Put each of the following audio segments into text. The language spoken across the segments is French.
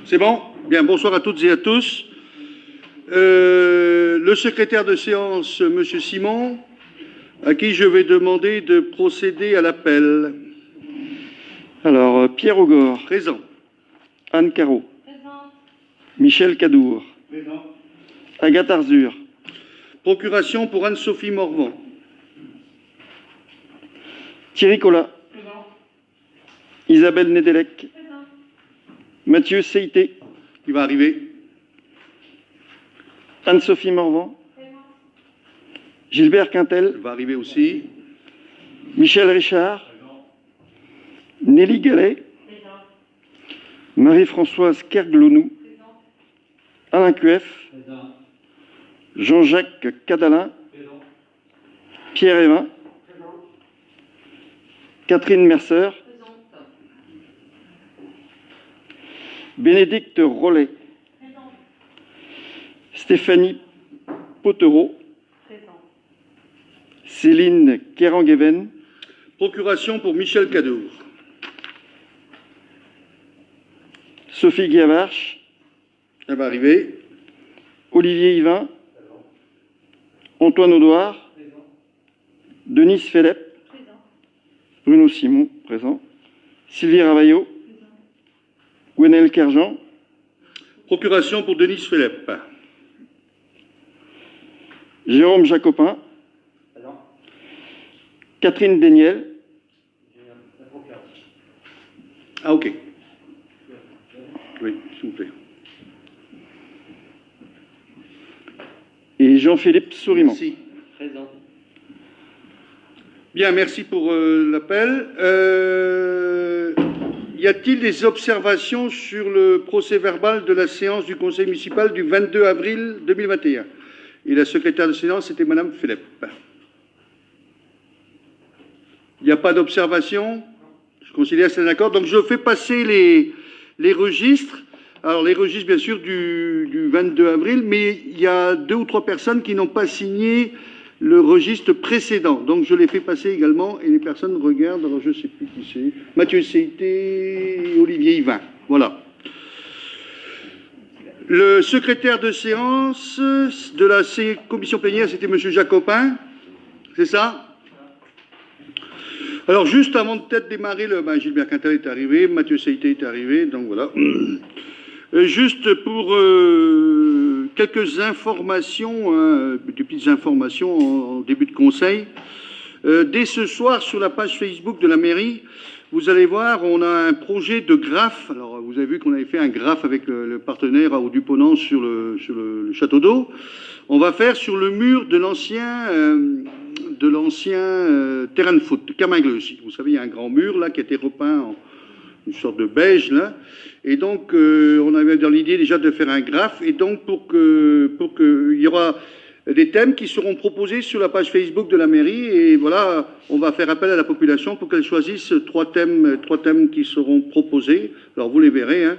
C'est bon? Bien, bonsoir à toutes et à tous. Le secrétaire de séance, M. Simon, à qui je vais demander de procéder à l'appel. Alors, Pierre Augor. Présent. Anne Caro. Présent. Michel Cadour. Présent. Agathe Arzur. Procuration pour Anne-Sophie Morvan. Thierry Collat. Présent. Isabelle Nedelec. Présent. Mathieu Seité. Qui va arriver. Anne-Sophie Morvan. Présent. Gilbert Quintel. Elle va arriver aussi. Michel Richard. Nelly Gallet. Présent. Marie-Françoise Kerglonou. Présent. Alain Cueff. Présent. Jean-Jacques Cadalin. Présent. Pierre Evin. Présent. Catherine Mercer. Présent. Bénédicte Rollet. Présent. Stéphanie Potereau. Présent. Céline Kerangueven. Procuration pour Michel Cadour. Sophie Guiavarche. Elle va arriver. Olivier Yvain. Antoine Audouard. Présent. Denise Phélep. Présent. Bruno Simon, présent. Sylvie Ravaillot. Présent. Gwenel Kerjean. Procuration pour Denise Phélep. Jérôme Jacopin. Présent. Catherine Déniel. Ah, ok. Oui, s'il vous plaît. Et Jean-Philippe Sourimont. Merci. Présent. Bien, merci pour l'appel. Y a-t-il des observations sur le procès-verbal de la séance du Conseil municipal du 22 avril 2021? Et la secrétaire de séance, c'était Madame Philippe. Il n'y a pas d'observation? Je considère que c'est d'accord. Donc, je fais passer les registres. Alors, les registres, bien sûr, du 22 avril, mais il y a 2 ou 3 personnes qui n'ont pas signé le registre précédent. Donc, je les fais passer également et les personnes regardent. Alors, je ne sais plus qui c'est. Mathieu Seité et Olivier Yvain. Voilà. Le secrétaire de séance de la commission plénière, c'était M. Jacopin. C'est ça? Alors, juste avant de peut-être démarrer, Gilbert Quintel est arrivé, Mathieu Seité est arrivé, donc voilà. Juste pour quelques informations, des petites informations en début de conseil. Dès ce soir, sur la page Facebook de la mairie, vous allez voir, on a un projet de graphe. Alors, vous avez vu qu'on avait fait un graphe avec le partenaire à Haut-du-Ponant sur le château d'eau. On va faire sur le mur de l'ancien terrain de foot, de Camingleux aussi. Vous savez, il y a un grand mur là qui a été repeint en une sorte de beige là. Et donc, on avait dans l'idée déjà de faire un graphe. Et donc, pour que il y aura des thèmes qui seront proposés sur la page Facebook de la mairie. Et voilà, on va faire appel à la population pour qu'elle choisisse trois thèmes qui seront proposés. Alors, vous les verrez, hein.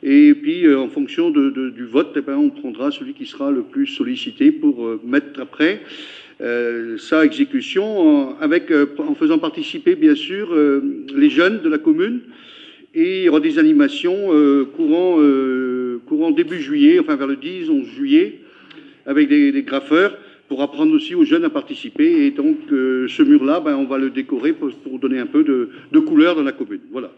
Et puis, en fonction du vote, eh ben, on prendra celui qui sera le plus sollicité pour mettre après sa exécution, en faisant participer, bien sûr, les jeunes de la commune. Et il y aura des animations courant début juillet, enfin vers le 10-11 juillet, avec des graffeurs, pour apprendre aussi aux jeunes à participer. Et donc, ce mur-là, ben, on va le décorer pour donner un peu de couleur dans la commune. Voilà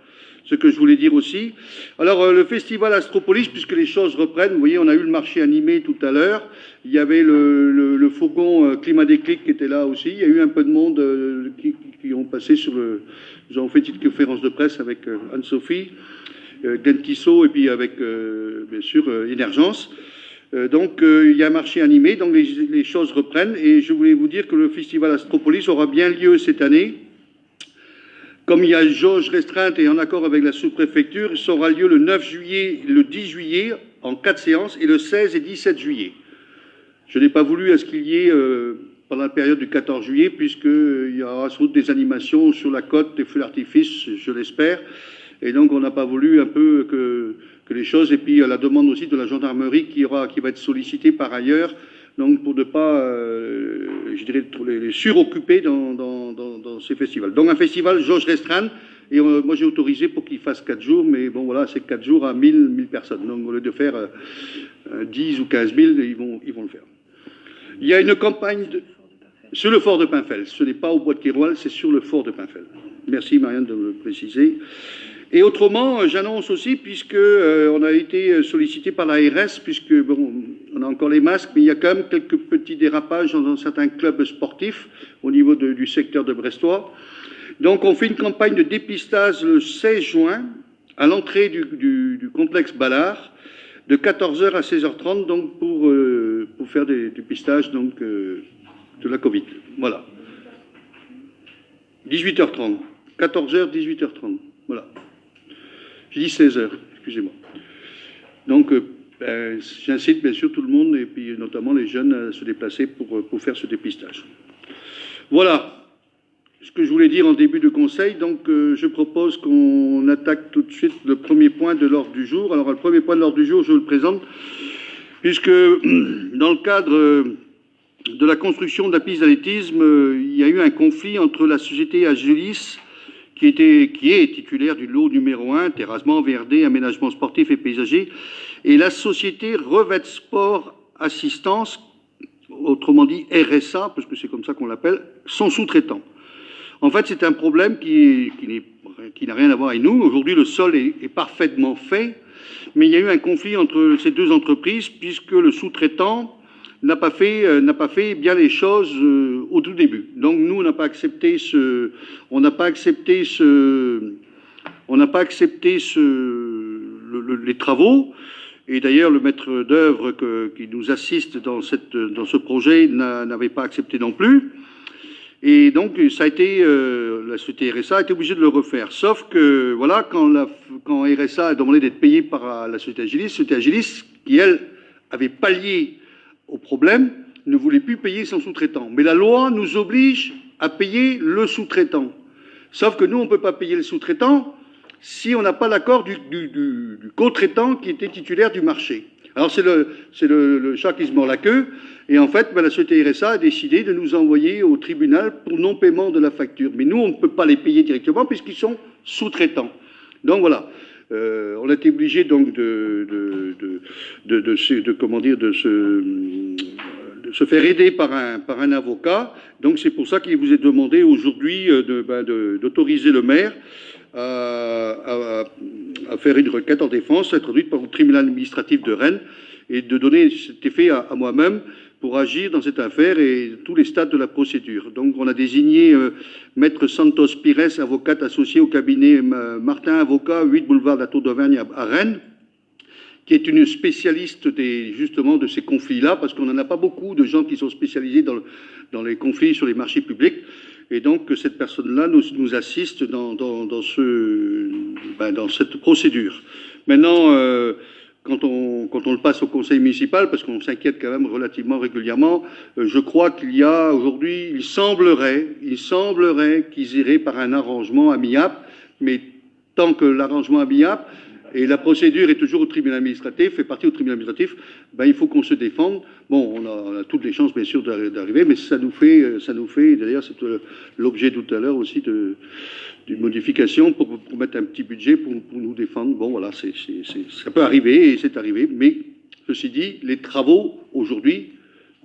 ce que je voulais dire aussi. Alors, le festival Astropolis, puisque les choses reprennent, vous voyez, on a eu le marché animé tout à l'heure. Il y avait le fourgon Climat Déclic qui était là aussi. Il y a eu un peu de monde qui ont passé Nous avons fait une petite conférence de presse avec Anne-Sophie, Glenn Tissot et puis avec, bien sûr, Énergence. Donc, il y a un marché animé, donc les choses reprennent. Et je voulais vous dire que le festival Astropolis aura bien lieu cette année. Comme il y a une jauge restreinte et en accord avec la sous-préfecture, ça aura lieu le 9 juillet, le 10 juillet, en 4 séances, et le 16 et 17 juillet. Je n'ai pas voulu à ce qu'il y ait, pendant la période du 14 juillet, puisqu'il y aura sans doute des animations sur la côte, des feux d'artifice, je l'espère. Et donc, on n'a pas voulu un peu que les choses, et puis la demande aussi de la gendarmerie qui va être sollicitée par ailleurs, donc pour ne pas, je dirais, les suroccuper dans ces festivals. Donc un festival jauge restreinte, Et moi, j'ai autorisé pour qu'ils fassent 4 jours, mais bon, voilà, c'est 4 jours à 1000 personnes. Donc, au lieu de faire 10 ou 15 000, ils vont le faire. Il y a une campagne sur le fort de Pinfel. Ce n'est pas au bois de Kéroual, c'est sur le fort de Pinfel. Merci, Marianne, de me préciser. Et autrement, j'annonce aussi, puisque on a été sollicité par l'ARS, puisque bon, on a encore les masques, mais il y a quand même quelques petits dérapages dans certains clubs sportifs au niveau du secteur de Brestois. Donc, on fait une campagne de dépistage le 16 juin à l'entrée du complexe Ballard, de 14h à 16h30, donc pour faire des dépistages donc, de la Covid. Voilà. 18h30. 14h, 18h30. Voilà. J'ai dit 16h, excusez-moi. Donc, j'incite bien sûr tout le monde, et puis notamment les jeunes, à se déplacer pour faire ce dépistage. Voilà ce que je voulais dire en début de conseil. Donc, je propose qu'on attaque tout de suite le premier point de l'ordre du jour. Alors, le premier point de l'ordre du jour, je le présente, puisque dans le cadre de la construction de la piste d'athlétisme, il y a eu un conflit entre la société Agilis, qui est titulaire du lot numéro 1, terrassement, VRD, aménagement sportif et paysager, et la société Revêt Sport Assistance, autrement dit RSA, parce que c'est comme ça qu'on l'appelle, son sous-traitant. En fait, c'est un problème qui n'a rien à voir avec nous. Aujourd'hui, le sol est parfaitement fait, mais il y a eu un conflit entre ces deux entreprises, puisque le sous-traitant n'a pas fait bien les choses au tout début. Donc nous, on n'a pas accepté les travaux. Et d'ailleurs, le maître d'œuvre qui nous assiste dans ce projet n'avait pas accepté non plus. Et donc, ça a été, la société RSA a été obligée de le refaire. Sauf que, voilà, quand RSA a demandé d'être payé par la société Agilis, qui, elle, avait pallié au problème, ne voulait plus payer son sous-traitant. Mais la loi nous oblige à payer le sous-traitant. Sauf que nous, on ne peut pas payer le sous-traitant si on n'a pas l'accord du co-traitant qui était titulaire du marché. Alors c'est le chat qui se mord la queue, et en fait, la société RSA a décidé de nous envoyer au tribunal pour non-paiement de la facture. Mais nous, on ne peut pas les payer directement puisqu'ils sont sous-traitants. Donc voilà. On a été obligé donc de se faire aider par un avocat. Donc c'est pour ça qu'il vous est demandé aujourd'hui d'autoriser le maire à faire une requête en défense introduite par le tribunal administratif de Rennes et de donner cet effet à moi-même pour agir dans cette affaire et tous les stades de la procédure. Donc on a désigné Maître Santos Pires, avocate associée au cabinet Martin Avocat, 8 boulevard de la Tour d'Auvergne à Rennes, qui est une spécialiste justement de ces conflits-là, parce qu'on n'en a pas beaucoup de gens qui sont spécialisés dans les conflits sur les marchés publics. Et donc cette personne-là nous assiste dans cette procédure. Maintenant, quand on le passe au conseil municipal, parce qu'on s'inquiète quand même relativement régulièrement, je crois qu'il y a aujourd'hui, il semblerait qu'ils iraient par un arrangement amiable, mais tant que l'arrangement amiable et la procédure est toujours au tribunal administratif, fait partie au tribunal administratif, il faut qu'on se défende. Bon, on a toutes les chances bien sûr d'arriver, mais ça nous fait, d'ailleurs c'est l'objet tout à l'heure aussi d'une modification pour mettre un petit budget pour nous défendre. Bon voilà, ça peut arriver et c'est arrivé, mais ceci dit, les travaux aujourd'hui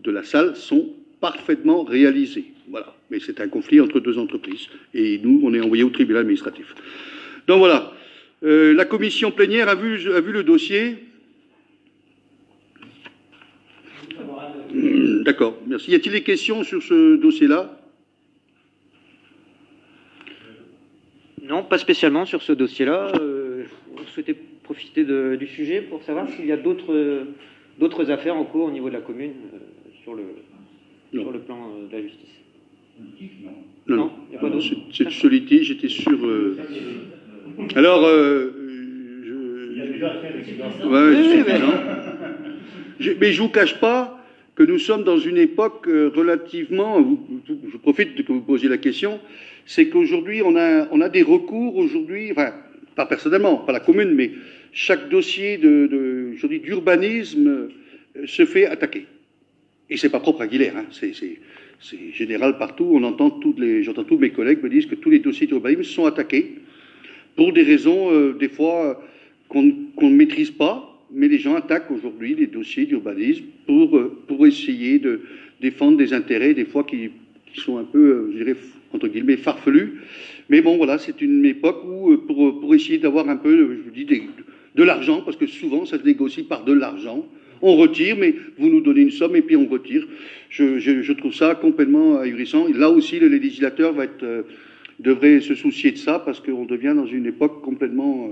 de la salle sont parfaitement réalisés. Voilà, mais c'est un conflit entre deux entreprises et nous, on est envoyé au tribunal administratif. Donc voilà. La commission plénière a vu le dossier. D'accord, merci. Y a-t-il des questions sur ce dossier-là? Non, pas spécialement sur ce dossier-là. On souhaitait profiter du sujet pour savoir s'il y a d'autres affaires en cours au niveau de la commune sur le plan de la justice. Non, il n'y a pas d'autre. C'est ce litige, j'étais sûr. Alors, il y a déjà fait mais je ne vous cache pas que nous sommes dans une époque relativement, je profite que vous posiez la question, c'est qu'aujourd'hui on a des recours aujourd'hui, enfin pas personnellement, pas la commune, mais chaque dossier d'urbanisme se fait attaquer. Et c'est pas propre à Guilherme, hein, c'est général partout. J'entends tous mes collègues me disent que tous les dossiers d'urbanisme sont attaqués. pour des raisons, des fois, qu'on ne maîtrise pas, mais les gens attaquent aujourd'hui les dossiers d'urbanisme pour essayer de défendre des intérêts, des fois, qui sont un peu, je dirais, entre guillemets, farfelus. Mais bon, voilà, c'est une époque où, pour essayer d'avoir un peu, je vous dis, de l'argent, parce que souvent, ça se négocie par de l'argent. On retire, mais vous nous donnez une somme et puis on retire. Je trouve ça complètement ahurissant. Et là aussi, le législateur devrait se soucier de ça, parce qu'on devient dans une époque complètement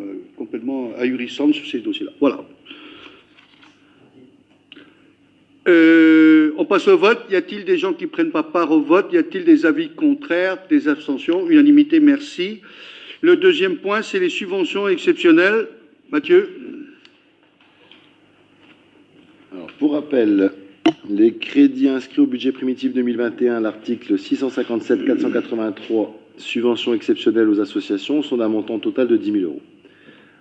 ahurissante sur ces dossiers-là. Voilà. On passe au vote. Y a-t-il des gens qui ne prennent pas part au vote? Y a-t-il des avis contraires, des abstentions? Unanimité, merci. Le deuxième point, c'est les subventions exceptionnelles. Mathieu? Alors, pour rappel, les crédits inscrits au budget primitif 2021, l'article 657 483, subventions exceptionnelles aux associations, sont d'un montant total de 10 000 euros.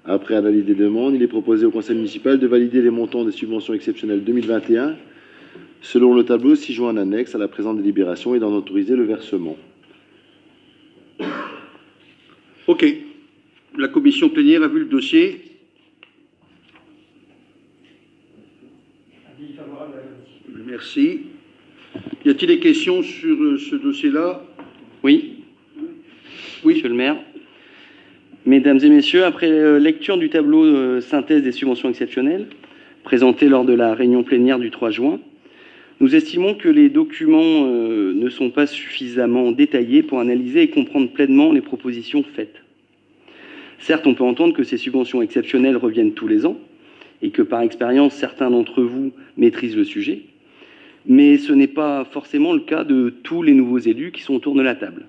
Après analyse des demandes, il est proposé au conseil municipal de valider les montants des subventions exceptionnelles 2021 selon le tableau ci-joint en annexe à la présente délibération et d'en autoriser le versement. OK. La commission plénière a vu le dossier. Avis favorable à la commission. Merci. Y a-t-il des questions sur ce dossier-là? Oui. Oui. Monsieur le maire. Mesdames et messieurs, après lecture du tableau synthèse des subventions exceptionnelles présenté lors de la réunion plénière du 3 juin, nous estimons que les documents ne sont pas suffisamment détaillés pour analyser et comprendre pleinement les propositions faites. Certes, on peut entendre que ces subventions exceptionnelles reviennent tous les ans et que par expérience, certains d'entre vous maîtrisent le sujet, mais ce n'est pas forcément le cas de tous les nouveaux élus qui sont autour de la table.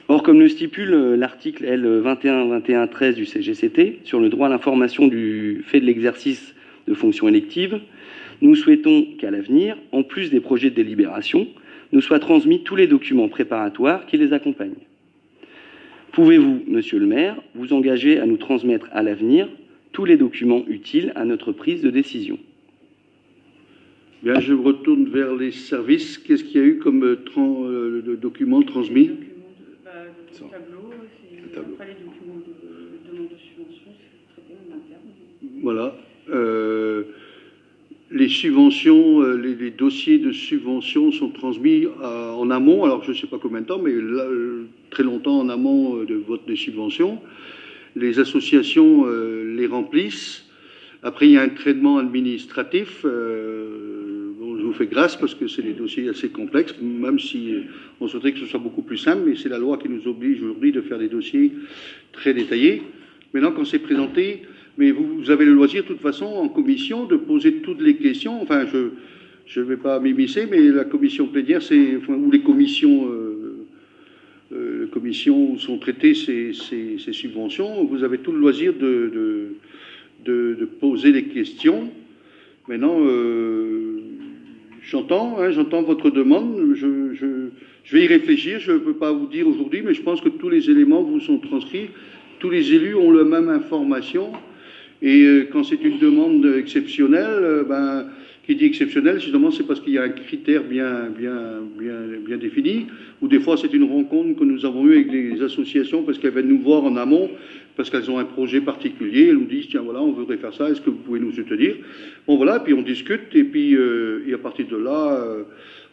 Or, comme le stipule l'article L 2121-13 du CGCT sur le droit à l'information du fait de l'exercice de fonctions électives, nous souhaitons qu'à l'avenir, en plus des projets de délibération, nous soient transmis tous les documents préparatoires qui les accompagnent. Pouvez-vous, monsieur le maire, vous engager à nous transmettre à l'avenir tous les documents utiles à notre prise de décision? Bien, je me retourne vers les services. Qu'est-ce qu'il y a eu comme documents transmis? Le tableau, après les documents de demande de subvention, c'est traité en interne. Voilà. Les subventions, les dossiers de subvention sont transmis en amont, alors je ne sais pas combien de temps, mais là, très longtemps en amont de vote des subventions. Les associations les remplissent. Après, il y a un traitement administratif. Bon, je vous fais grâce parce que c'est des dossiers assez complexes, même si on souhaiterait que ce soit beaucoup plus simple, mais c'est la loi qui nous oblige aujourd'hui de faire des dossiers très détaillés. Maintenant, quand c'est présenté, mais vous avez le loisir, de toute façon, en commission, de poser toutes les questions. Enfin, je ne vais pas m'immiscer, mais la commission plénière, ou les commissions où sont traitées ces subventions, vous avez tout le loisir de poser des questions. Maintenant, j'entends votre demande, je vais y réfléchir, je ne peux pas vous dire aujourd'hui, mais je pense que tous les éléments vous sont transcrits, tous les élus ont la même information, et quand c'est une demande exceptionnelle, qui dit exceptionnelle, justement, c'est parce qu'il y a un critère bien défini, ou des fois c'est une rencontre que nous avons eue avec des associations parce qu'elles viennent nous voir en amont, parce qu'elles ont un projet particulier, elles nous disent, tiens voilà, on voudrait faire ça, est-ce que vous pouvez nous soutenir? Bon voilà, puis on discute, et puis et à partir de là,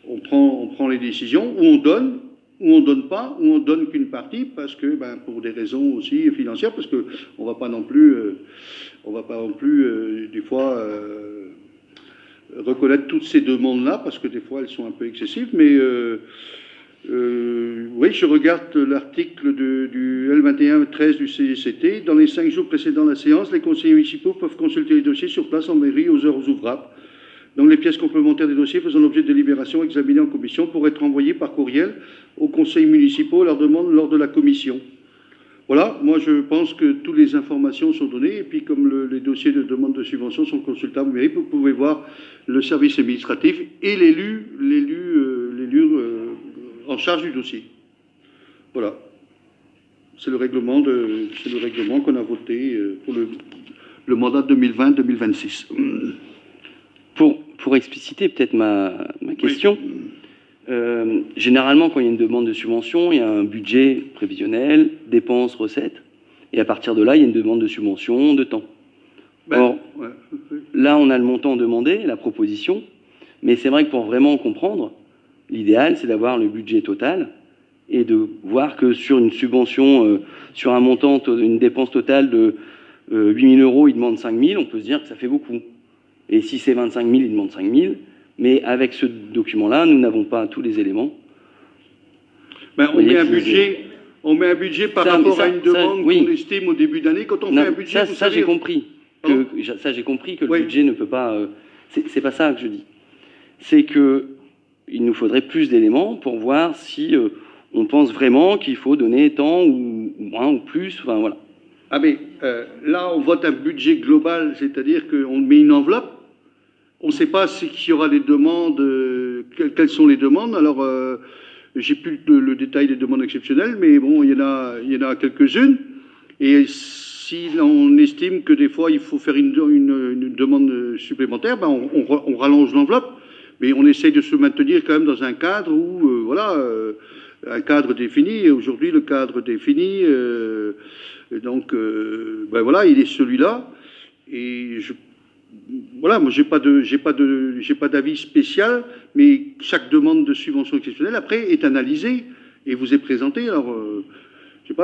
on prend les décisions, ou on donne pas, ou on donne qu'une partie, parce que, pour des raisons aussi financières, parce que on va pas non plus des fois reconnaître toutes ces demandes-là, parce que des fois elles sont un peu excessives, mais oui, je regarde l'article du L21-13 du CGCT. Dans les 5 jours précédant la séance, les conseillers municipaux peuvent consulter les dossiers sur place en mairie aux heures ouvrables. Donc les pièces complémentaires des dossiers faisant l'objet de délibération examinées en commission pourraient être envoyées par courriel aux conseils municipaux à leur demande lors de la commission. Voilà, moi je pense que toutes les informations sont données, et puis comme les dossiers de demande de subvention sont consultables en mairie, vous pouvez voir le service administratif et l'élu en charge du dossier. Voilà. C'est le règlement qu'on a voté pour le mandat 2020-2026. Pour expliciter peut-être ma question, généralement quand il y a une demande de subvention, il y a un budget prévisionnel, dépenses, recettes. Et à partir de là, il y a une demande de subvention, de temps. Or, ouais. là, on a le montant demandé, la proposition, mais c'est vrai que pour vraiment comprendre, l'idéal, c'est d'avoir le budget total et de voir que sur une subvention, sur un montant, une dépense totale de 8 000 €, il demande 5 000, on peut se dire que ça fait beaucoup. Et si c'est 25 000, il demande 5 000. Mais avec ce document-là, nous n'avons pas tous les éléments. Ben, on met un budget par rapport à une demande oui. qu'on estime au début d'année. Quand on Non, fait un budget, vous ça savez... j'ai compris. J'ai compris que le budget ne peut pas... c'est pas ça que je dis. C'est que il nous faudrait plus d'éléments pour voir si on pense vraiment qu'il faut donner tant ou moins ou plus. Enfin, voilà. Ah mais là, on vote un budget global, c'est-à-dire qu'on met une enveloppe. On ne sait pas s'il y aura des demandes, quelles sont les demandes. Alors, j'ai plus le détail des demandes exceptionnelles, mais bon, il y en a quelques-unes. Et si on estime que des fois, il faut faire une demande supplémentaire, ben on rallonge l'enveloppe. Mais on essaye de se maintenir quand même dans un cadre où, voilà, un cadre défini. Et aujourd'hui, le cadre défini, donc, ben voilà, il est celui-là. Et voilà, moi j'ai pas d'avis spécial, mais chaque demande de subvention exceptionnelle après est analysée et vous est présentée. Alors, je sais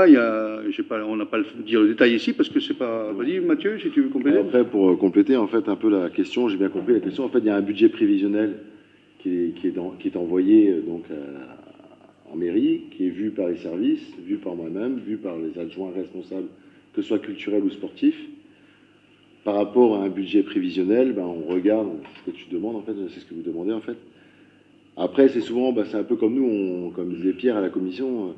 pas, on n'a pas le dire le détail ici parce que c'est pas. Vas-y Mathieu, si tu veux compléter. Après, pour compléter en fait un peu la question, j'ai bien compris la question. En fait, il y a un budget prévisionnel qui est envoyé donc en mairie, qui est vu par les services, vu par moi-même, vu par les adjoints responsables, que ce soit culturels ou sportifs. Par rapport à un budget prévisionnel, ben, on regarde ce que tu demandes, en fait, c'est ce que vous demandez, en fait. Après, c'est souvent, ben, c'est un peu comme nous, comme disait Pierre à la commission,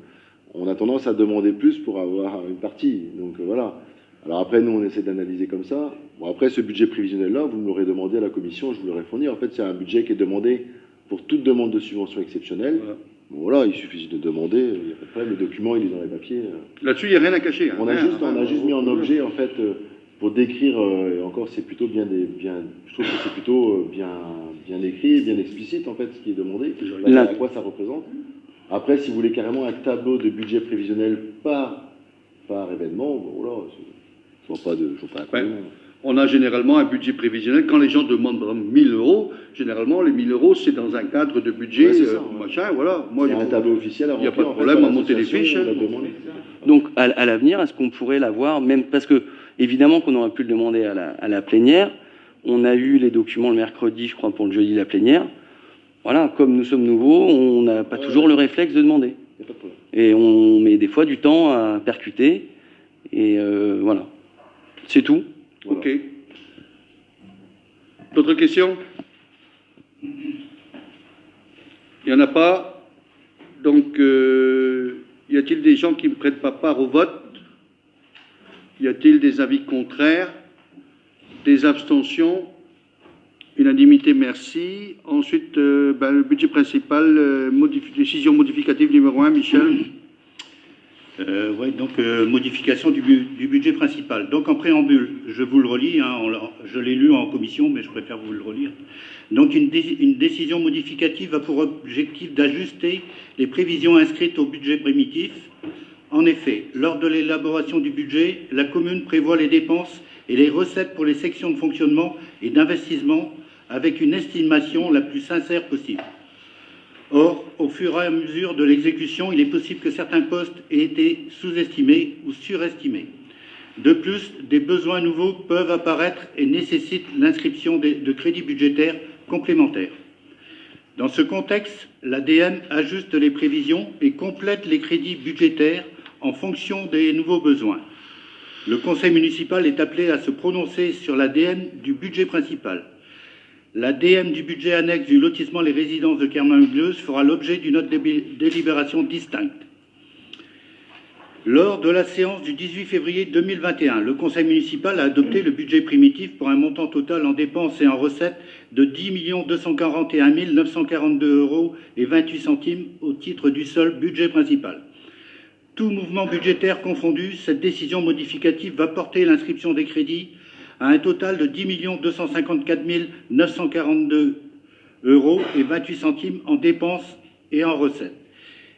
on a tendance à demander plus pour avoir une partie. Donc, voilà. Alors après, nous, on essaie d'analyser comme ça. Bon, après, ce budget prévisionnel-là, vous me l'aurez demandé à la commission, je vous l'aurais fourni. En fait, c'est un budget qui est demandé pour toute demande de subvention exceptionnelle. Voilà. Bon, voilà, il suffit de demander, il n'y a pas de problème, le document, il est dans les papiers. Là-dessus, il n'y a rien à cacher. Hein. On a juste mis en objet, en fait... pour décrire, et encore c'est plutôt je trouve que c'est plutôt bien écrit, bien explicite en fait ce qui est demandé, à quoi ça représente. Après, si vous voulez carrément un tableau de budget prévisionnel par événement, bon voilà, je vois pas on a généralement un budget prévisionnel. Quand les gens demandent 1 000 €, généralement les 1 000 € c'est dans un cadre de budget, machin, voilà. Moi, il y a un tableau officiel à remplir. Il n'y a pas de problème à monter les fiches. Donc à l'avenir, est-ce qu'on pourrait l'avoir, même parce que évidemment qu'on aurait pu le demander à la plénière. On a eu les documents le mercredi, je crois, pour le jeudi de la plénière. Voilà, comme nous sommes nouveaux, on n'a pas toujours le réflexe de demander. Il n'y a pas de problème. Et on met des fois du temps à percuter. Et voilà. C'est tout. Voilà. Ok. D'autres questions? Il n'y en a pas. Donc, y a-t-il des gens qui ne prennent pas part au vote? Y a-t-il des avis contraires? Des abstentions? Unanimité, merci. Ensuite, le budget principal, décision modificative numéro 1, Michel. Oui, donc modification du budget principal. Donc en préambule, je vous le relis, hein, je l'ai lu en commission, mais je préfère vous le relire. Donc une décision modificative a pour objectif d'ajuster les prévisions inscrites au budget primitif. En effet, lors de l'élaboration du budget, la commune prévoit les dépenses et les recettes pour les sections de fonctionnement et d'investissement avec une estimation la plus sincère possible. Or, au fur et à mesure de l'exécution, il est possible que certains postes aient été sous-estimés ou surestimés. De plus, des besoins nouveaux peuvent apparaître et nécessitent l'inscription de crédits budgétaires complémentaires. Dans ce contexte, l'ADM ajuste les prévisions et complète les crédits budgétaires en fonction des nouveaux besoins. Le conseil municipal est appelé à se prononcer sur l'ADM du budget principal. L'ADM du budget annexe du lotissement Les Résidences de Kermangleuse fera l'objet d'une note de délibération distincte. Lors de la séance du 18 février 2021, le conseil municipal a adopté le budget primitif pour un montant total en dépenses et en recettes de 10 241 942 € et 28 centimes au titre du seul budget principal. Tout mouvement budgétaire confondu, cette décision modificative va porter l'inscription des crédits à un total de 10 254 942 € et 28 centimes en dépenses et en recettes.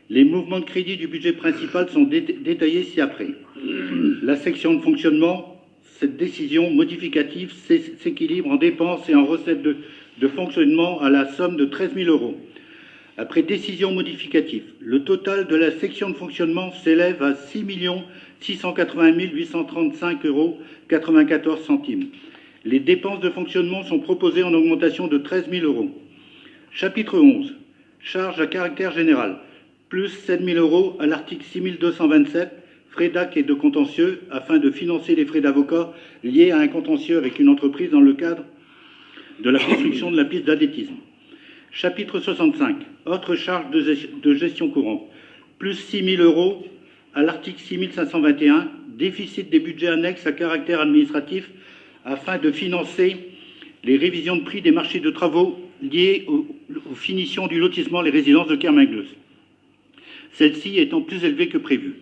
Les mouvements de crédit du budget principal sont détaillés ci-après. La section de fonctionnement, cette décision modificative s'équilibre en dépenses et en recettes de fonctionnement à la somme de 13 000 euros. Après décision modificative, le total de la section de fonctionnement s'élève à 6 680 835 euros 94 centimes. Les dépenses de fonctionnement sont proposées en augmentation de 13 000 euros. Chapitre 11. Charges à caractère général. Plus 7 000 euros à l'article 6227, frais d'actes et de contentieux, afin de financer les frais d'avocat liés à un contentieux avec une entreprise dans le cadre de la construction de la piste d'athlétisme. Chapitre 65. Autres charges de gestion courante. Plus 6 000 euros à l'article 6521, déficit des budgets annexes à caractère administratif afin de financer les révisions de prix des marchés de travaux liés aux finitions du lotissement Les Résidences de Kermingleuse. Celle-ci étant plus élevée que prévu.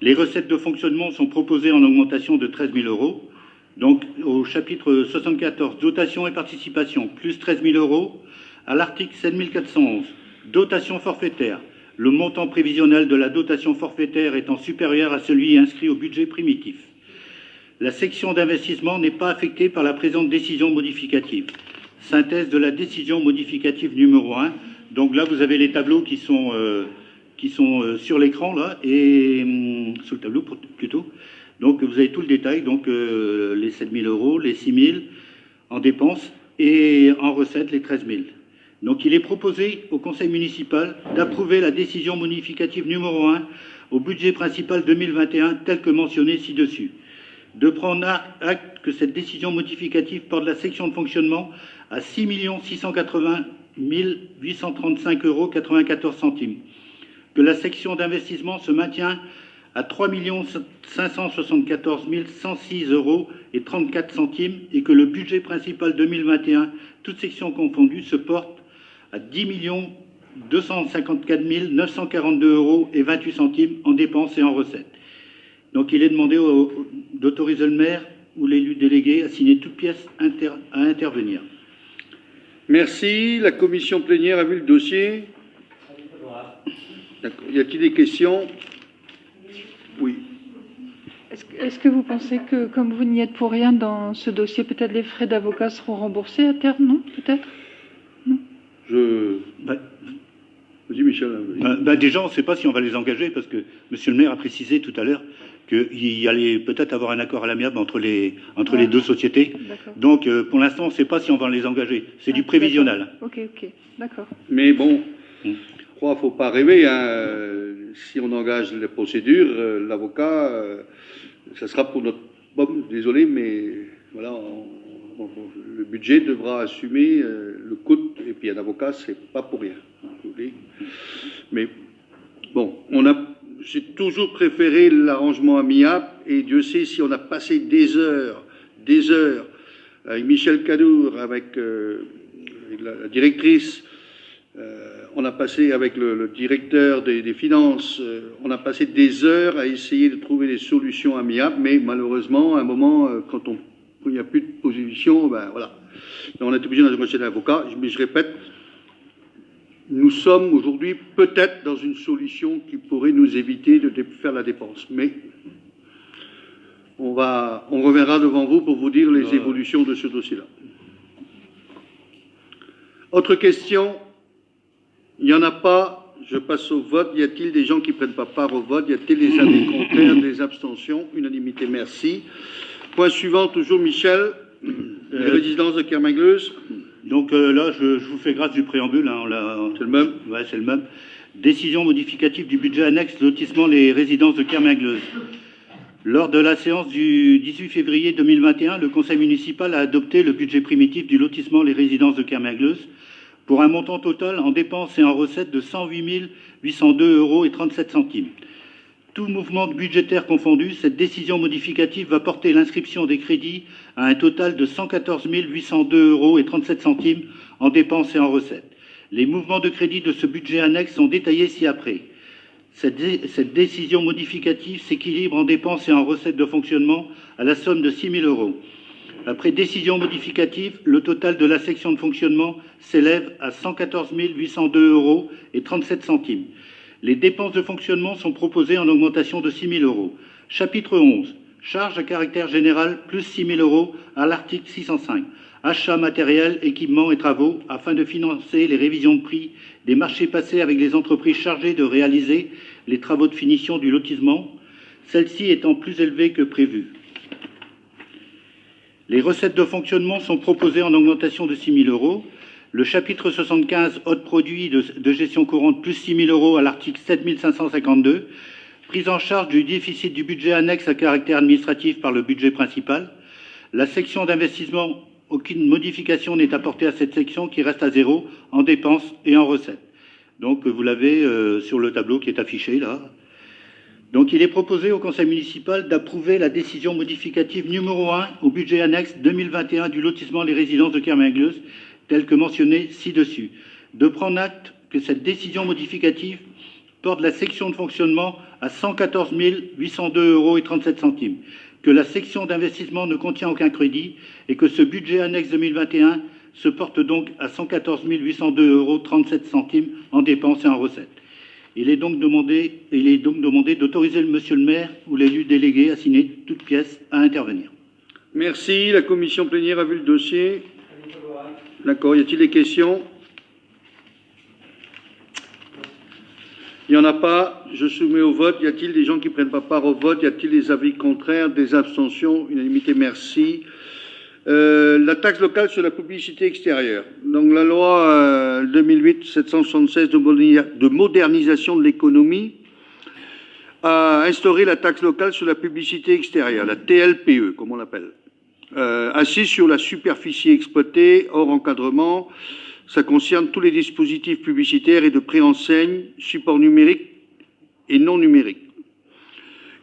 Les recettes de fonctionnement sont proposées en augmentation de 13 000 euros. Donc, au chapitre 74, dotation et participation, plus 13 000 euros. À l'article 7411, dotation forfaitaire. Le montant prévisionnel de la dotation forfaitaire étant supérieur à celui inscrit au budget primitif. La section d'investissement n'est pas affectée par la présente décision modificative. Synthèse de la décision modificative numéro 1. Donc là, vous avez les tableaux qui sont sur l'écran, là, et sur le tableau plutôt. Donc vous avez tout le détail, donc les 7 000 euros, les 6 000 en dépenses et en recettes les 13 000. Donc il est proposé au Conseil municipal d'approuver la décision modificative numéro 1 au budget principal 2021 tel que mentionné ci-dessus. De prendre acte que cette décision modificative porte la section de fonctionnement à 6 680 835 euros 94 centimes. Que la section d'investissement se maintient à 3 574 106 euros et 34 centimes et que le budget principal 2021, toutes sections confondues, se porte à 10 254 942 euros et 28 centimes en dépenses et en recettes. Donc il est demandé d'autoriser le maire ou l'élu délégué à signer toute pièce à intervenir. Merci. La commission plénière a vu le dossier. D'accord. Y a-t-il des questions? Oui. Est-ce que vous pensez que, comme vous n'y êtes pour rien dans ce dossier, peut-être les frais d'avocat seront remboursés à terme, non? Peut-être? Non. Vas-y, Michel. Déjà, on ne sait pas si on va les engager, parce que M. le maire a précisé tout à l'heure qu'il allait peut-être avoir un accord à l'amiable entre les deux sociétés. Donc, pour l'instant, on ne sait pas si on va les engager. C'est du prévisionnel. Ok, d'accord. Mais bon, je crois qu'il ne faut pas rêver. Si on engage les procédures, l'avocat, ça sera pour notre... Bon, désolé, mais voilà, le budget devra assumer le coût. Et puis un avocat, c'est pas pour rien. Mais bon, j'ai toujours préféré l'arrangement amiable, et Dieu sait si on a passé des heures, avec Michel Cadour, avec la directrice, on a passé avec le directeur des finances, on a passé des heures à essayer de trouver des solutions amiables, mais malheureusement, à un moment, quand il n'y a plus de position, ben voilà. On est obligé d'engager un avocat, mais je répète, nous sommes aujourd'hui peut-être dans une solution qui pourrait nous éviter de faire la dépense. Mais on reviendra devant vous pour vous dire les évolutions de ce dossier-là. Autre question? Il n'y en a pas. Je passe au vote. Y a-t-il des gens qui ne prennent pas part au vote? Y a-t-il des avis contraires, des abstentions? Unanimité, merci. Point suivant, toujours Michel. Les résidences de Kermingleuse. Donc là, je vous fais grâce du préambule. C'est le même? Ouais, c'est le même. Décision modificative du budget annexe lotissement Les Résidences de Kermingleuse. Lors de la séance du 18 février 2021, le Conseil municipal a adopté le budget primitif du lotissement Les Résidences de Kermingleuse pour un montant total en dépenses et en recettes de 108 802 euros et 37 centimes. Tout mouvement budgétaire confondu, cette décision modificative va porter l'inscription des crédits à un total de 114 802 euros et 37 centimes en dépenses et en recettes. Les mouvements de crédit de ce budget annexe sont détaillés ci-après. Cette décision modificative s'équilibre en dépenses et en recettes de fonctionnement à la somme de 6 000 euros. Après décision modificative, le total de la section de fonctionnement s'élève à 114 802 euros et 37 centimes. Les dépenses de fonctionnement sont proposées en augmentation de 6 000 euros. Chapitre 11. Charges à caractère général, plus 6 000 euros à l'article 605. Achats matériels, équipements et travaux afin de financer les révisions de prix des marchés passés avec les entreprises chargées de réaliser les travaux de finition du lotissement, celles-ci étant plus élevées que prévu. Les recettes de fonctionnement sont proposées en augmentation de 6 000 euros. Le chapitre 75, autres produits de gestion courante, plus 6 000 euros à l'article 7 552. Prise en charge du déficit du budget annexe à caractère administratif par le budget principal. La section d'investissement, aucune modification n'est apportée à cette section qui reste à zéro en dépenses et en recettes. Donc vous l'avez sur le tableau qui est affiché là. Donc il est proposé au Conseil municipal d'approuver la décision modificative numéro 1 au budget annexe 2021 du lotissement Les Résidences de Kermingleuse, telle que mentionnée ci-dessus. De prendre acte que cette décision modificative porte la section de fonctionnement à 114 802,37 euros, que la section d'investissement ne contient aucun crédit et que ce budget annexe 2021 se porte donc à 114 802,37 euros en dépenses et en recettes. Il est donc demandé d'autoriser monsieur le maire ou l'élu délégué à signer toute pièce à intervenir. Merci. La commission plénière a vu le dossier. D'accord. Y a-t-il des questions? Il n'y en a pas. Je soumets au vote. Y a-t-il des gens qui ne prennent pas part au vote? Y a-t-il des avis contraires, des abstentions? Unanimité, merci. La taxe locale sur la publicité extérieure. Donc la loi 2008-776 de modernisation de l'économie a instauré la taxe locale sur la publicité extérieure, la TLPE, comme on l'appelle. Assise sur la superficie exploitée, hors encadrement. Ça concerne tous les dispositifs publicitaires et de préenseigne, supports numériques et non numériques,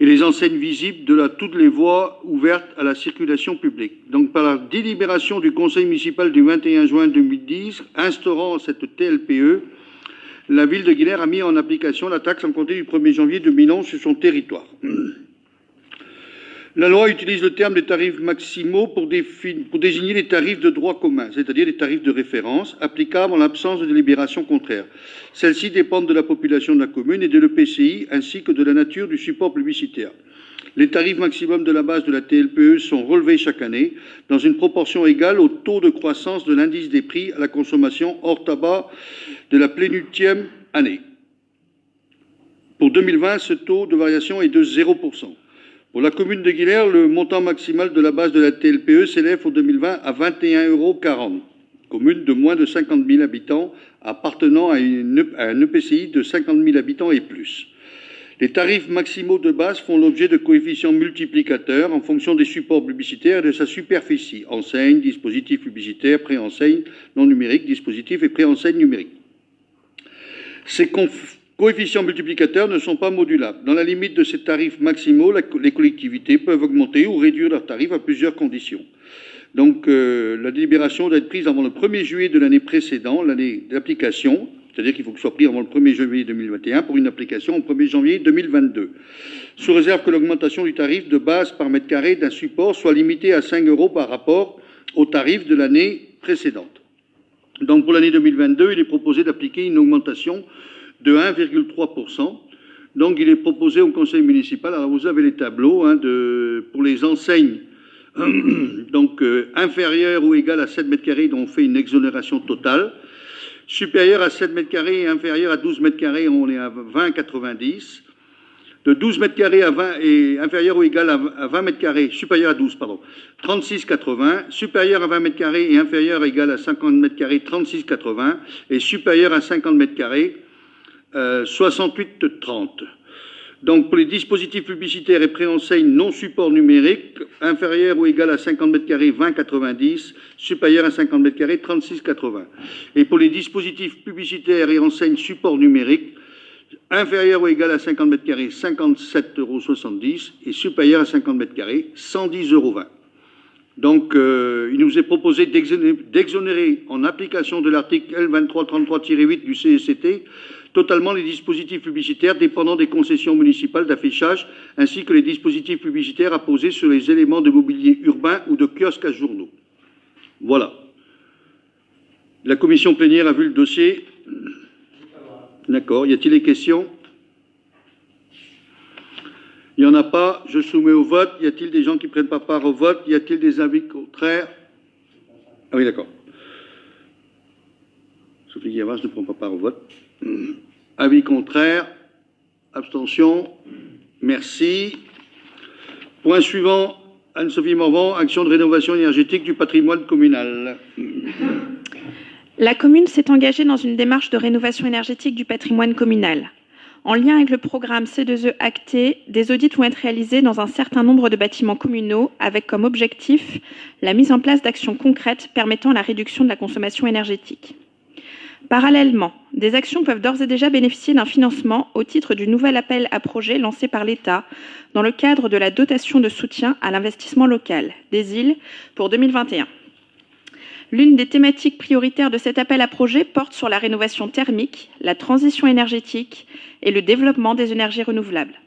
et les enseignes visibles de toutes les voies ouvertes à la circulation publique. Donc, par la délibération du Conseil municipal du 21 juin 2010, instaurant cette TLPE, la ville de Guilherme a mis en application la taxe en compter du 1er janvier 2011 sur son territoire. La loi utilise le terme des tarifs maximaux pour désigner les tarifs de droit commun, c'est-à-dire les tarifs de référence applicables en l'absence de délibération contraire. Celles-ci dépendent de la population de la commune et de l'EPCI ainsi que de la nature du support publicitaire. Les tarifs maximums de la base de la TLPE sont relevés chaque année dans une proportion égale au taux de croissance de l'indice des prix à la consommation hors tabac de la plénutième année. Pour 2020, ce taux de variation est de 0%. Pour la commune de Guilherme, le montant maximal de la base de la TLPE s'élève pour 2020 à 21,40 €. Commune de moins de 50 000 habitants appartenant à un EPCI de 50 000 habitants et plus. Les tarifs maximaux de base font l'objet de coefficients multiplicateurs en fonction des supports publicitaires et de sa superficie. Enseigne, dispositifs publicitaires, préenseigne, non numérique, dispositifs et préenseigne numérique. Ces coefficients multiplicateurs ne sont pas modulables. Dans la limite de ces tarifs maximaux, les collectivités peuvent augmenter ou réduire leurs tarifs à plusieurs conditions. Donc, la délibération doit être prise avant le 1er juillet de l'année précédente, l'année d'application, c'est-à-dire qu'il faut que ce soit pris avant le 1er janvier 2021 pour une application au 1er janvier 2022, sous réserve que l'augmentation du tarif de base par mètre carré d'un support soit limitée à 5 € par rapport au tarif de l'année précédente. Donc, pour l'année 2022, il est proposé d'appliquer une augmentation de 1,3%. Donc, il est proposé au conseil municipal, alors vous avez les tableaux, pour les enseignes, donc inférieures ou égales à 7 mètres carrés, dont on fait une exonération totale. Supérieure à 7 mètres carrés et inférieure à 12 mètres carrés, on est à 20,90. De 12 mètres carrés à 20 et inférieur ou égal à 20 mètres carrés, supérieur à 12, pardon, 36,80. Supérieur à 20 mètres carrés et inférieur ou égal à 50 mètres carrés, 36,80. Et supérieur à 50 mètres carrés, 68,30. Donc, pour les dispositifs publicitaires et préenseignes non support numérique, inférieur ou égal à 50 mètres carrés, 20,90, supérieur à 50 mètres carrés, 36,80. Et pour les dispositifs publicitaires et enseignes support numérique, inférieur ou égal à 50 mètres carrés, 57,70 € et supérieur à 50 mètres carrés, 110,20 €. Donc, il nous est proposé d'exonérer, en application de l'article L2333-8 du CSCT, totalement les dispositifs publicitaires dépendant des concessions municipales d'affichage, ainsi que les dispositifs publicitaires apposés sur les éléments de mobilier urbain ou de kiosques à journaux. Voilà. La commission plénière a vu le dossier. D'accord. Y a-t-il des questions? Il n'y en a pas. Je soumets au vote. Y a-t-il des gens qui ne prennent pas part au vote? Y a-t-il des avis contraires? Ah oui, d'accord. Sophie Guillavas ne prend pas part au vote. Avis contraire. Abstention. Merci. Point suivant. Anne-Sophie Morvan, action de rénovation énergétique du patrimoine communal. La commune s'est engagée dans une démarche de rénovation énergétique du patrimoine communal. En lien avec le programme C2E acté, des audits vont être réalisés dans un certain nombre de bâtiments communaux avec comme objectif la mise en place d'actions concrètes permettant la réduction de la consommation énergétique. Parallèlement, des actions peuvent d'ores et déjà bénéficier d'un financement au titre du nouvel appel à projets lancé par l'État dans le cadre de la dotation de soutien à l'investissement local, DESIL, pour 2021. L'une des thématiques prioritaires de cet appel à projets porte sur la rénovation thermique, la transition énergétique et le développement des énergies renouvelables.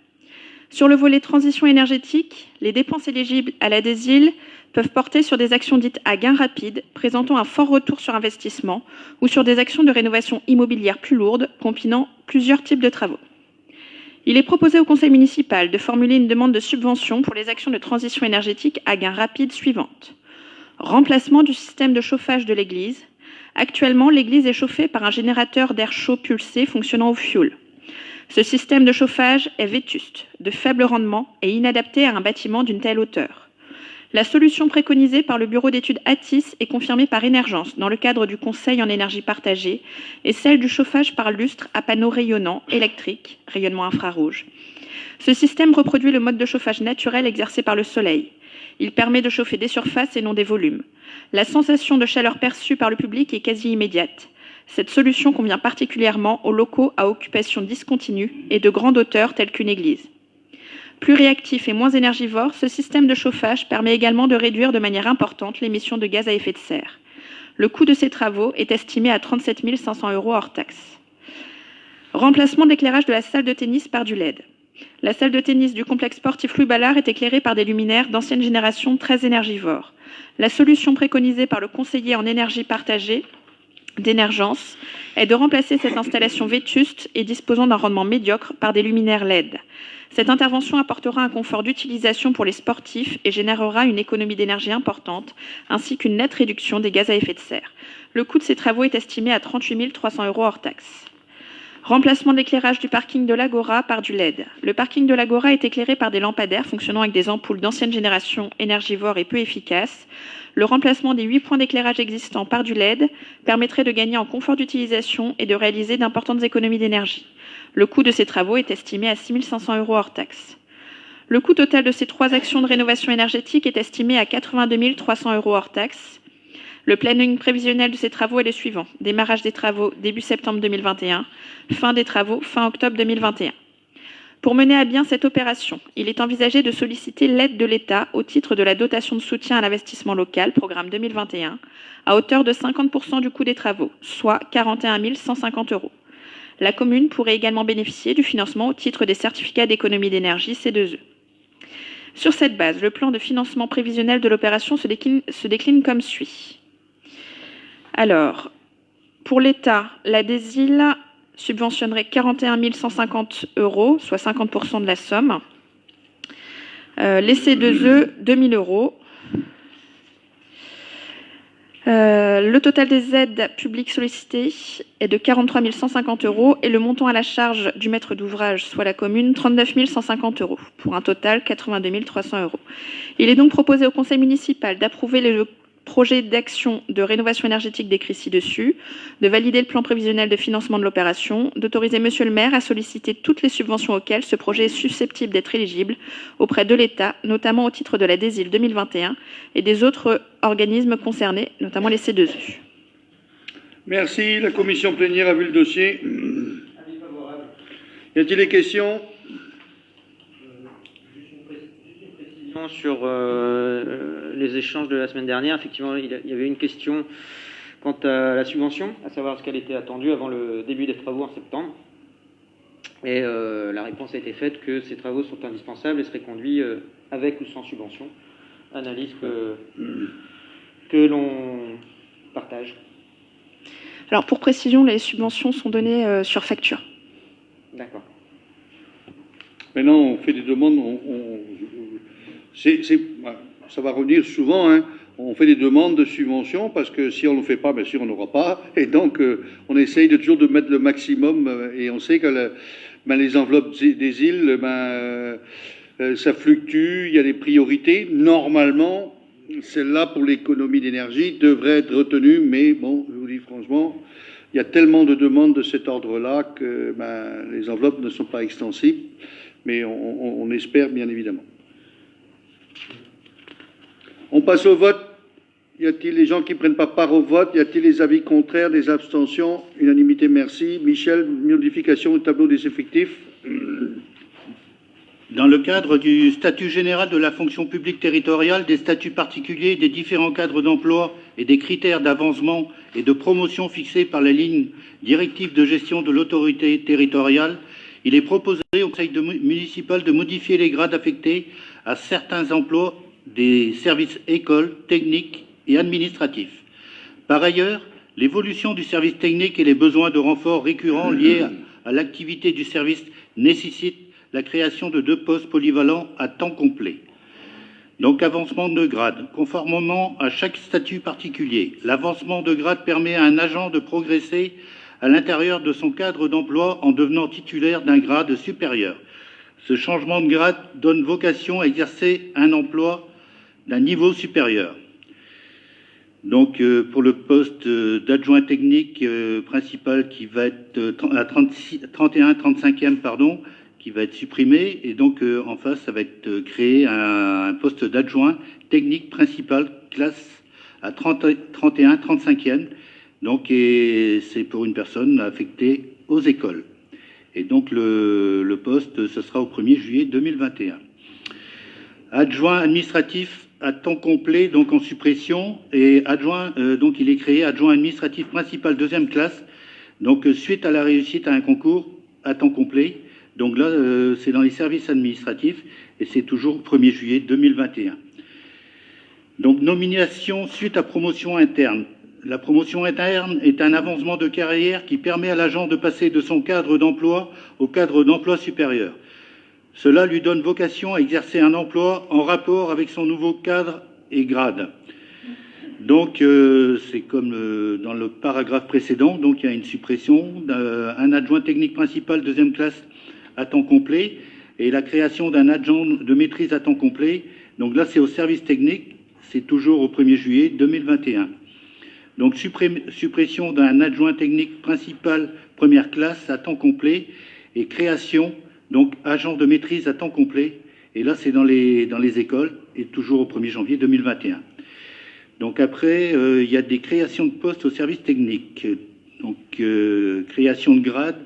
Sur le volet transition énergétique, les dépenses éligibles à la DESIL peuvent porter sur des actions dites à gain rapide, présentant un fort retour sur investissement, ou sur des actions de rénovation immobilière plus lourdes, combinant plusieurs types de travaux. Il est proposé au conseil municipal de formuler une demande de subvention pour les actions de transition énergétique à gain rapide suivantes. Remplacement du système de chauffage de l'église. Actuellement, l'église est chauffée par un générateur d'air chaud pulsé fonctionnant au fioul. Ce système de chauffage est vétuste, de faible rendement et inadapté à un bâtiment d'une telle hauteur. La solution préconisée par le bureau d'études ATIS et confirmée par Énergence dans le cadre du Conseil en énergie partagée est celle du chauffage par lustre à panneaux rayonnants électriques, rayonnement infrarouge. Ce système reproduit le mode de chauffage naturel exercé par le soleil. Il permet de chauffer des surfaces et non des volumes. La sensation de chaleur perçue par le public est quasi immédiate. Cette solution convient particulièrement aux locaux à occupation discontinue et de grande hauteur tels qu'une église. Plus réactif et moins énergivore, ce système de chauffage permet également de réduire de manière importante l'émission de gaz à effet de serre. Le coût de ces travaux est estimé à 37 500 € hors taxes. Remplacement de l'éclairage de la salle de tennis par du LED. La salle de tennis du complexe sportif Louis Ballard est éclairée par des luminaires d'ancienne génération très énergivores. La solution préconisée par le conseiller en énergie partagée d'Énergence est de remplacer cette installation vétuste et disposant d'un rendement médiocre par des luminaires LED. Cette intervention apportera un confort d'utilisation pour les sportifs et générera une économie d'énergie importante, ainsi qu'une nette réduction des gaz à effet de serre. Le coût de ces travaux est estimé à 38 300 € hors taxes. Remplacement de l'éclairage du parking de l'Agora par du LED. Le parking de l'Agora est éclairé par des lampadaires fonctionnant avec des ampoules d'ancienne génération énergivores et peu efficaces. Le remplacement des 8 points d'éclairage existants par du LED permettrait de gagner en confort d'utilisation et de réaliser d'importantes économies d'énergie. Le coût de ces travaux est estimé à 6 500 € hors taxes. Le coût total de ces 3 actions de rénovation énergétique est estimé à 82 300 € hors taxes. Le planning prévisionnel de ces travaux est le suivant. Démarrage des travaux début septembre 2021, fin des travaux fin octobre 2021. Pour mener à bien cette opération, il est envisagé de solliciter l'aide de l'État au titre de la dotation de soutien à l'investissement local, programme 2021, à hauteur de 50% du coût des travaux, soit 41 150 €. La commune pourrait également bénéficier du financement au titre des certificats d'économie d'énergie C2E. Sur cette base, le plan de financement prévisionnel de l'opération se décline comme suit. Alors, pour l'État, la DESIL subventionnerait 41 150 €, soit 50% de la somme. Les C2E, 2 000 €. Le total des aides publiques sollicitées est de 43 150 € et le montant à la charge du maître d'ouvrage, soit la commune, 39 150 €, pour un total 82 300 €. Il est donc proposé au conseil municipal d'approuver le projet d'action de rénovation énergétique décrit ci-dessus, de valider le plan prévisionnel de financement de l'opération, d'autoriser monsieur le maire à solliciter toutes les subventions auxquelles ce projet est susceptible d'être éligible auprès de l'État, notamment au titre de la DESIL 2021 et des autres organismes concernés, notamment les C2E. Merci. La commission plénière a vu le dossier. Y a-t-il des questions? Sur les échanges de la semaine dernière, effectivement, il y avait une question quant à la subvention, à savoir ce qu'elle était attendue avant le début des travaux en septembre. Et la réponse a été faite que ces travaux sont indispensables et seraient conduits avec ou sans subvention. Analyse que l'on partage. Alors, pour précision, les subventions sont données sur facture. D'accord. Maintenant, on fait des demandes, ça va revenir souvent, hein. On fait des demandes de subventions parce que si on ne le fait pas, bien sûr, on n'aura pas. Et donc, on essaye toujours de mettre le maximum. Et on sait que les enveloppes des îles, ça fluctue, il y a des priorités. Normalement, celle-là, pour l'économie d'énergie, devrait être retenue. Mais bon, je vous dis franchement, il y a tellement de demandes de cet ordre-là que les enveloppes ne sont pas extensibles. Mais on espère, bien évidemment. On passe au vote. Y a-t-il des gens qui ne prennent pas part au vote? Y a-t-il des avis contraires, des abstentions? Unanimité, merci. Michel, modification au tableau des effectifs. Dans le cadre du statut général de la fonction publique territoriale, des statuts particuliers, des différents cadres d'emploi et des critères d'avancement et de promotion fixés par la ligne directive de gestion de l'autorité territoriale, il est proposé au Conseil municipal de modifier les grades affectés à certains emplois des services écoles, techniques et administratifs. Par ailleurs, l'évolution du service technique et les besoins de renfort récurrents liés à l'activité du service nécessitent la création de 2 postes polyvalents à temps complet. Donc, avancement de grade. Conformément à chaque statut particulier, l'avancement de grade permet à un agent de progresser à l'intérieur de son cadre d'emploi en devenant titulaire d'un grade supérieur. Ce changement de grade donne vocation à exercer un emploi d'un niveau supérieur. Donc, pour le poste d'adjoint technique principal qui va être à 35e, qui va être supprimé, et donc en face, ça va être créé un poste d'adjoint technique principal, classe à 35e, donc et c'est pour une personne affectée aux écoles. Et donc le poste, ce sera au 1er juillet 2021. Adjoint administratif à temps complet, donc en suppression, et adjoint, donc il est créé adjoint administratif principal 2e classe, donc suite à la réussite à un concours à temps complet. Donc là, c'est dans les services administratifs, et c'est toujours le 1er juillet 2021. Donc nomination suite à promotion interne. La promotion interne est un avancement de carrière qui permet à l'agent de passer de son cadre d'emploi au cadre d'emploi supérieur. Cela lui donne vocation à exercer un emploi en rapport avec son nouveau cadre et grade. Donc, c'est comme dans le paragraphe précédent, donc il y a une suppression d'un adjoint technique principal 2e classe à temps complet et la création d'un adjoint de maîtrise à temps complet. Donc là, c'est au service technique, c'est toujours au 1er juillet 2021. Donc, suppression d'un adjoint technique principal 1re classe à temps complet et création donc agent de maîtrise à temps complet, et là c'est dans les écoles, et toujours au 1er janvier 2021. Donc après, il y a des créations de postes au service technique. Donc création de grade,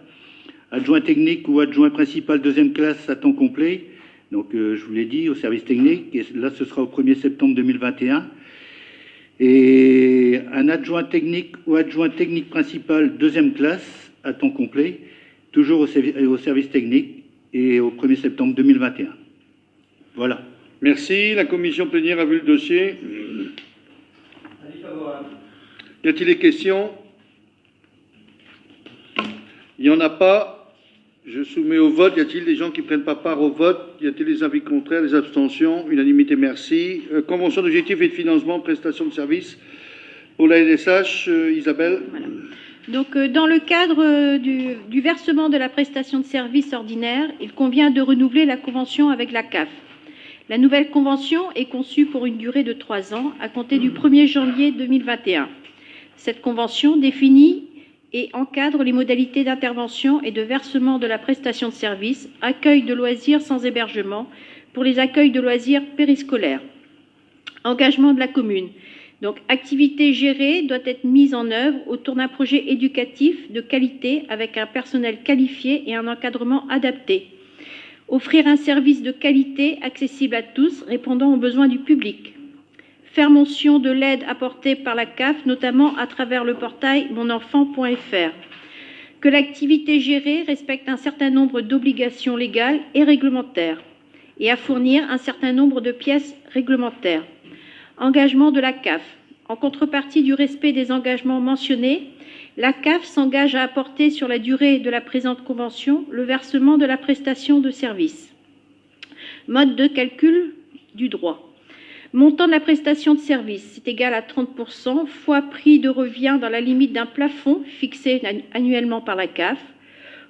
adjoint technique ou adjoint principal 2e classe à temps complet, donc je vous l'ai dit, au service technique, et là ce sera au 1er septembre 2021. Et un adjoint technique ou adjoint technique principal 2e classe à temps complet, toujours au service technique, et au 1er septembre 2021. Voilà. Merci. La commission plénière a vu le dossier. Y a-t-il des questions? Il n'y en a pas. Je soumets au vote. Y a-t-il des gens qui ne prennent pas part au vote? Y a-t-il des avis contraires, des abstentions? Unanimité, merci. Convention d'objectifs et de financement, prestation de services pour la LSH. Isabelle. Voilà. Donc, dans le cadre du versement de la prestation de service ordinaire, il convient de renouveler la convention avec la CAF. La nouvelle convention est conçue pour une durée de 3 ans à compter du 1er janvier 2021. Cette convention définit et encadre les modalités d'intervention et de versement de la prestation de service, accueil de loisirs sans hébergement pour les accueils de loisirs périscolaires. Engagement de la commune. Donc, activité gérée doit être mise en œuvre autour d'un projet éducatif de qualité avec un personnel qualifié et un encadrement adapté. Offrir un service de qualité accessible à tous, répondant aux besoins du public. Faire mention de l'aide apportée par la CAF, notamment à travers le portail monenfant.fr. Que l'activité gérée respecte un certain nombre d'obligations légales et réglementaires et à fournir un certain nombre de pièces réglementaires. Engagement de la CAF. En contrepartie du respect des engagements mentionnés, la CAF s'engage à apporter sur la durée de la présente convention le versement de la prestation de service. Mode de calcul du droit. Montant de la prestation de service, c'est égal à 30% fois prix de revient dans la limite d'un plafond fixé annuellement par la CAF,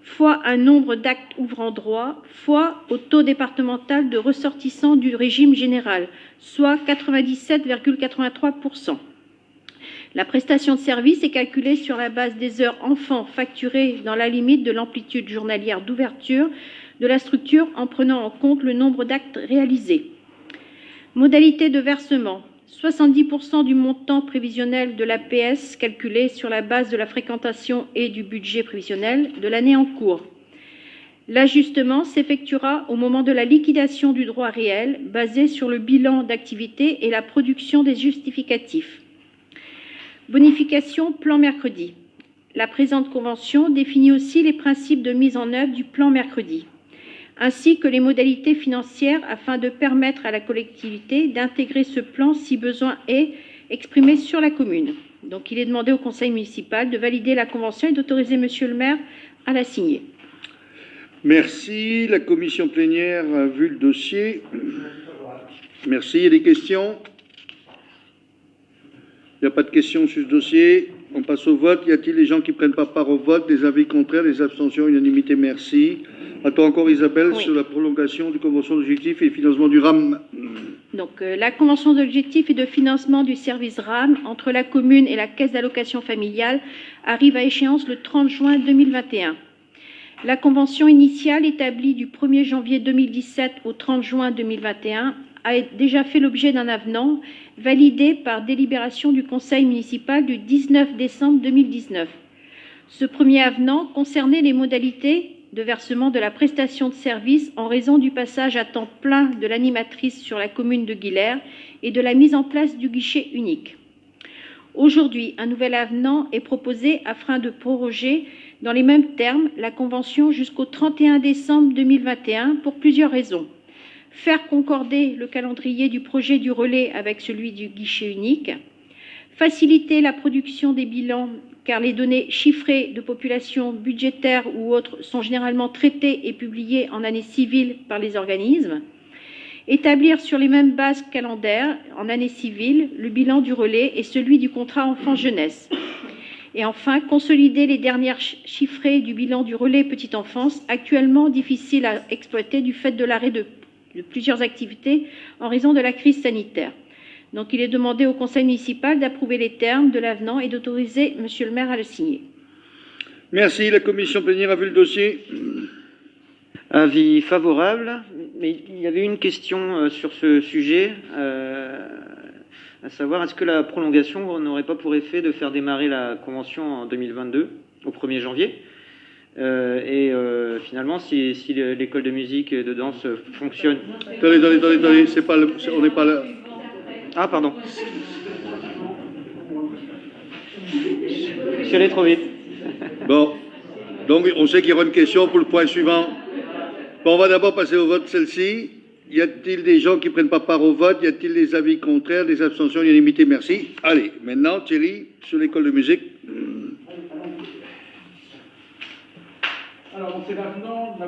fois un nombre d'actes ouvrant droit, fois au taux départemental de ressortissants du régime général, soit 97,83%. La prestation de service est calculée sur la base des heures enfants facturées dans la limite de l'amplitude journalière d'ouverture de la structure en prenant en compte le nombre d'actes réalisés. Modalité de versement. 70% du montant prévisionnel de l'APS calculé sur la base de la fréquentation et du budget prévisionnel de l'année en cours. L'ajustement s'effectuera au moment de la liquidation du droit réel basé sur le bilan d'activité et la production des justificatifs. Bonification plan mercredi. La présente convention définit aussi les principes de mise en œuvre du plan mercredi, ainsi que les modalités financières afin de permettre à la collectivité d'intégrer ce plan si besoin est exprimé sur la commune. Donc il est demandé au conseil municipal de valider la convention et d'autoriser monsieur le maire à la signer. Merci. La commission plénière a vu le dossier. Merci. Il y a des questions? Il n'y a pas de questions sur ce dossier. On passe au vote. Y a-t-il des gens qui ne prennent pas part au vote? Des avis contraires, des abstentions, unanimité? Merci. Attends encore Isabelle, oui, sur la prolongation du convention d'objectifs et financement du RAM. Donc la convention d'objectifs et de financement du service RAM entre la commune et la caisse d'allocation familiale arrive à échéance le 30 juin 2021. La convention initiale établie du 1er janvier 2017 au 30 juin 2021 a déjà fait l'objet d'un avenant validé par délibération du conseil municipal du 19 décembre 2019. Ce premier avenant concernait les modalités de versement de la prestation de service en raison du passage à temps plein de l'animatrice sur la commune de Guilers et de la mise en place du guichet unique. Aujourd'hui, un nouvel avenant est proposé afin de proroger dans les mêmes termes la convention jusqu'au 31 décembre 2021 pour plusieurs raisons. Faire concorder le calendrier du projet du relais avec celui du guichet unique, faciliter la production des bilans car les données chiffrées de population budgétaire ou autres sont généralement traitées et publiées en année civile par les organismes, établir sur les mêmes bases calendaires en année civile le bilan du relais et celui du contrat enfant-jeunesse. Et enfin, consolider les dernières chiffrées du bilan du relais petite enfance, actuellement difficile à exploiter du fait de l'arrêt de plusieurs activités en raison de la crise sanitaire. Donc il est demandé au conseil municipal d'approuver les termes de l'avenant et d'autoriser monsieur le maire à le signer. Merci. La commission plénière a vu le dossier. Avis favorable, mais il y avait une question sur ce sujet, à savoir est-ce que la prolongation n'aurait pas pour effet de faire démarrer la convention en 2022, au 1er janvier finalement, si l'école de musique et de danse fonctionne... Attendez, c'est pas on n'est pas là... Ah, pardon. Je suis allé trop vite. Bon, donc on sait qu'il y aura une question pour le point suivant. Bon, on va d'abord passer au vote celle-ci. Y a-t-il des gens qui ne prennent pas part au vote? Y a-t-il des avis contraires, des abstentions, unanimité? Merci. Allez, maintenant, Thierry, sur l'école de musique. Alors, c'est l'avenant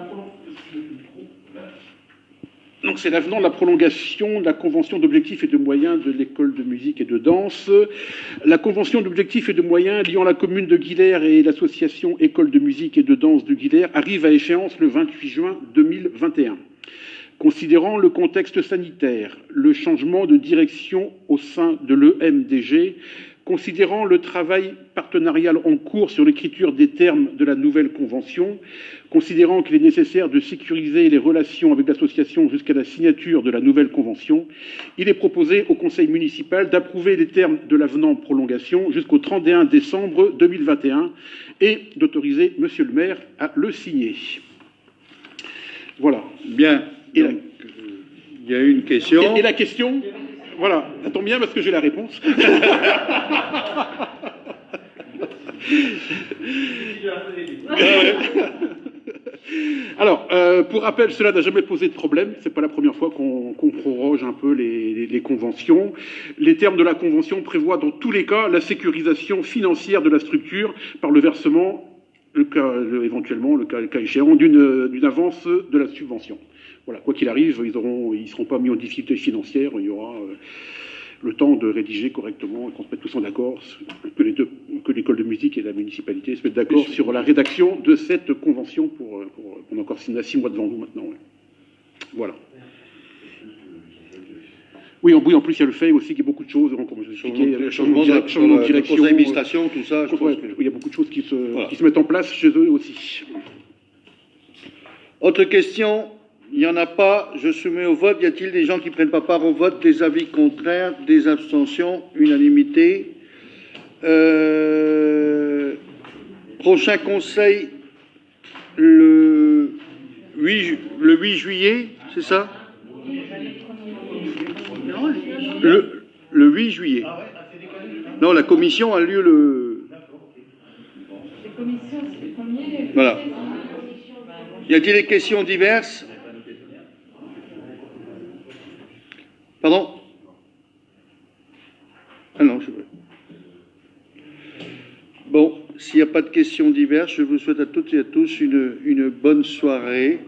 de la prolongation de la convention d'objectifs et de moyens de l'école de musique et de danse. La convention d'objectifs et de moyens liant la commune de Guilers et l'association École de musique et de danse de Guilers arrive à échéance le 28 juin 2021. Considérant le contexte sanitaire, le changement de direction au sein de l'EMDG, considérant le travail partenarial en cours sur l'écriture des termes de la nouvelle convention, considérant qu'il est nécessaire de sécuriser les relations avec l'association jusqu'à la signature de la nouvelle convention, il est proposé au conseil municipal d'approuver les termes de l'avenant prolongation jusqu'au 31 décembre 2021 et d'autoriser monsieur le maire à le signer. Voilà. Bien. Il y a eu une question. Et la question, voilà, ça tombe bien parce que j'ai la réponse. Alors, pour rappel, cela n'a jamais posé de problème. C'est pas la première fois qu'on proroge un peu les conventions. Les termes de la convention prévoient dans tous les cas la sécurisation financière de la structure par le versement, éventuellement, le cas échéant, d'une avance de la subvention. Voilà, quoi qu'il arrive, ils ne seront pas mis en difficulté financière. Il y aura le temps de rédiger correctement et qu'on se mette tous en accord, que l'école de musique et la municipalité se mettent d'accord sur la rédaction de cette convention on a encore 6 mois devant nous maintenant. Ouais. Voilà. Oui, en plus, il y a le fait aussi qu'il y a beaucoup de choses, comme je vous expliquais, le changement de direction, conseil d'administration, tout ça. Il y a beaucoup de choses qui se mettent en place chez eux aussi. Autre question? Il n'y en a pas. Je soumets au vote. Y a-t-il des gens qui ne prennent pas part au vote? Des avis contraires? Des abstentions? Unanimité. Prochain conseil, le 8 juillet, c'est ça? Le 8 juillet. Non, la commission a lieu le... Voilà. Y a-t-il des questions diverses? Pardon? Ah non, je... Bon, s'il n'y a pas de questions diverses, je vous souhaite à toutes et à tous une bonne soirée.